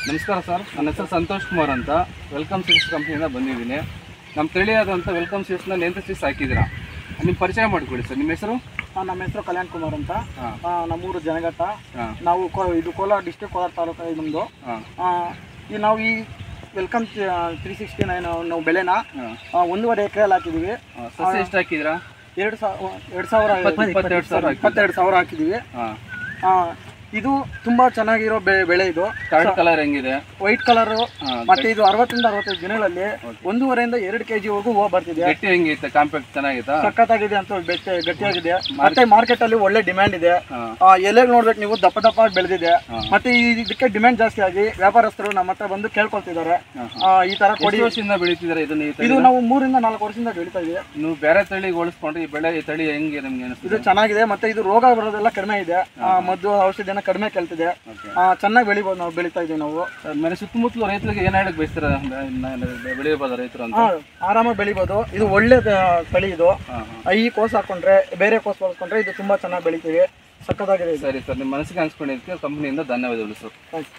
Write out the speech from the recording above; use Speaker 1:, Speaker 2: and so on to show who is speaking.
Speaker 1: ನಮಸ್ಕಾರ ಸರ್, ನನ್ನ ಹೆಸರು ಸಂತೋಷ್ ಕುಮಾರ್ ಅಂತ. ವೆಲ್ಕಮ್ ಸೀಡ್ಸ್ ಕಂಪ್ನಿಯಿಂದ ಬಂದಿದ್ದೀನಿ. ನಮ್ಮ ತಿಳಿಯಾದಂಥ ವೆಲ್ಕಮ್ ಸೀಡ್ಸ್ನ ನೇಂದ್ರ ಸೀಡ್ಸ್ ಹಾಕಿದ್ದೀರಾ. ನಿಮ್ಮ ಪರಿಚಯ ಮಾಡಿಕೊಡಿ ಸರ್. ನಿಮ್ಮ ಹೆಸರು?
Speaker 2: ನಮ್ಮ ಹೆಸರು ಕಲ್ಯಾಣ್ ಕುಮಾರ್ ಅಂತ. ನಮ್ಮೂರು ಜನಘಟ್ಟ. ನಾವು ಇದು ಕೋಲಾರ ಡಿಸ್ಟ್ರಿಕ್ಟ್, ಕೋಲಾರ ತಾಲೂಕು ನಮ್ಮದು. ನಾವು ಈ ವೆಲ್ಕಮ್ 369 ನಾವು ಬೆಳೆನ 1.5 ಎಕರೆಯಲ್ಲಿ ಹಾಕಿದ್ದೀವಿ.
Speaker 1: ಸಸಿ ಎಷ್ಟು ಹಾಕಿದ್ದೀರಾ?
Speaker 2: 22,000 ಹಾಕಿದ್ದೀವಿ. ಇದು ತುಂಬಾ ಚೆನ್ನಾಗಿರೋ ಬೆಳೆ. ಇದು
Speaker 1: ಕಲರ್ ಹೆಂಗಿದೆ?
Speaker 2: White colour. ಮತ್ತೆ ಇದು 60 ರಿಂದ 65 ದಿನಗಳಲ್ಲಿ 1.5 ರಿಂದ 2 kg ವರೆಗೂ ಹೂವು ಬರ್ತಿದೆ.
Speaker 1: ಗಟ್ಟಿ ಹೆಂಗಿತ್ತು? ಕಾಂಪ್ಯಾಕ್ಟ್ ಚೆನ್ನಾಗಿತ್ತಾ?
Speaker 2: ಸಖತ್ತಾಗಿದೆ ಅಂತ ಗಟ್ಟಿಯಾಗಿದೆ. ಮತ್ತೆ ಮಾರ್ಕೆಟ್ ಅಲ್ಲಿ ಒಳ್ಳೆ ಡಿಮ್ಯಾಂಡ್ ಇದೆ. ಎಲೆಗಳು ನೋಡ್ಬೇಕು ನೀವು, ದಪ್ಪ ದಪ್ಪ ಬೆಳೆದಿದೆ. ಮತ್ತೆ ಇದಕ್ಕೆ ಡಿಮ್ಯಾಂಡ್ ಜಾಸ್ತಿ ಆಗಿ ವ್ಯಾಪಾರಸ್ಥರು ನಮ್ಮ ಹತ್ರ ಬಂದು ಕೇಳ್ಕೊಳ್ತಿದ್ದಾರೆ, ಈ ತರ ಕೊಡಿ.
Speaker 1: ವರ್ಷದಿಂದ ಬೆಳೀತಿದ್ದಾರೆ
Speaker 2: ಇದು ನಾವು 3 ರಿಂದ 4 ವರ್ಷದಿಂದ ಬೆಳೀತಾ ಇದೀವಿ.
Speaker 1: ನೀವು ಬೇರೆ ತಳಿ ಹೋಲಿಸ್ಕೊಂಡ್ರೆ ಈ ಬೆಳೆ, ಈ ತಳಿ ಹೆಂಗೆ ನಿಮ್ಗೆ ಅನಿಸ್ತದೆ?
Speaker 2: ಇದು ಚೆನ್ನಾಗಿದೆ. ಮತ್ತೆ ಇದು ರೋಗ ಬರೋದೆಲ್ಲ ಕಡಿಮೆ ಇದೆ. ಮದ್ದು ಔಷಧಿನ ಕಡಿಮೆ ಕೇಳ್ತಿದೆ. ಚೆನ್ನಾಗಿ ಬೆಳಿಬೋದು. ನಾವು ಬೆಳೀತಾ ಇದೀವಿ. ನಾವು
Speaker 1: ಮೇಲೆ ಸುತ್ತಮುತ್ತಲು ರೈತರಿಗೆ ಏನ್ ಹೇಳಕ್ ಬಯಸ್ತಾರ? ಬೆಳೆಯಬಹುದು ರೈತರು ಅಂತ
Speaker 2: ಆರಾಮಾಗಿ ಬೆಳಿಬೋದು. ಇದು ಒಳ್ಳೆ ತಳಿ. ಇದು ಈ ಕೋಸ್ ಹಾಕೊಂಡ್ರೆ, ಬೇರೆ ಕೋಸ್ ಬಳಸ್ಕೊಂಡ್ರೆ ಇದು ತುಂಬಾ ಚೆನ್ನಾಗಿ ಬೆಳಿತೀವಿ. ಸಕ್ಕತ್ತಾಗಿದೆ.
Speaker 1: ಸರಿ ಸರ್, ನಿಮ್ಮ ಮನಸ್ಸಿಗೆ ಅನ್ಸ್ಕೊಂಡಿದ್ದಕ್ಕೆ ಕಂಪ್ನಿಯಿಂದ ಧನ್ಯವಾದಗಳು ಸರ್.
Speaker 2: ಥ್ಯಾಂಕ್ಸ್.